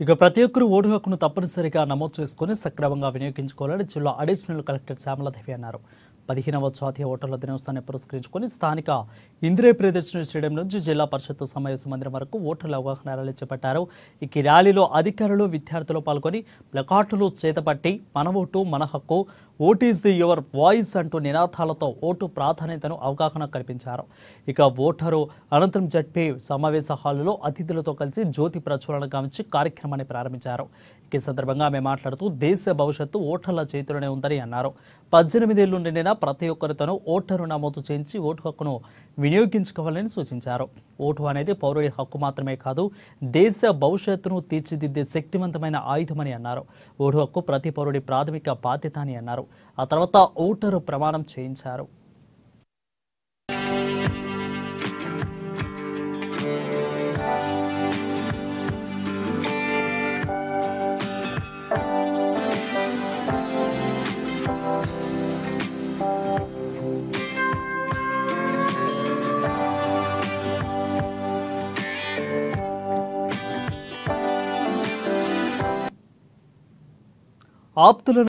ఇక ప్రతి ఒక్కరూ ఓటు హక్కును తప్పనిసరిగా నమోదు చేసుకుని సక్రమంగా వినియోగించుకోవాలని జిల్లా అడిషనల్ కలెక్టర్ శ్యామలాదేవి అన్నారు. 15వ జాతీయ ఓటర్ల దినోత్సవాన్ని పురస్కరించుకొని స్థానిక ఇందిరా ప్రియదర్శిని స్టేడియం నుంచి జిల్లా పరిషత్ సమావేశ మందిరం వరకు ఓటర్ల అవగాహన ర్యాలీ చేపట్టారు. ఈ ర్యాలీలో అధికారులు, విద్యార్థులు పాల్గొని ప్లకార్డులు చేతపట్టి మన ఓటు మన హక్కు, vote is the your voice అంటూ నినాదాలతో ఓటు ప్రాధాన్యతను అవగాహన కల్పించారు. ఇక ఓటరు అనంతరం జడ్పీ సమావేశ హాలులో అతిథులతో కలిసి జ్యోతి ప్రజ్వలన గావించి కార్యక్రమాన్ని ప్రారంభించారు. ఈ సందర్భంగా ఆమె మాట్లాడుతూ దేశ భవిష్యత్తు ఓటర్ల చేతిలోనే ఉందని అన్నారు. 18 ఏళ్లు నిండిన ప్రతి ఒక్కరితోనూ ఓటరు నమోదు చేయించి ఓటు హక్కును వినియోగించుకోవాలని సూచించారు. ఓటు అనేది పౌరుడి హక్కు మాత్రమే కాదు, దేశ భవిష్యత్తును తీర్చిదిద్దే శక్తివంతమైన ఆయుధమని అన్నారు. ఓటు హక్కు ప్రతి పౌరుడి ప్రాథమిక బాధ్యత అని అన్నారు. ఆ తర్వాత ఓటరు ప్రమాణం చేయించారు. ఆప్తులను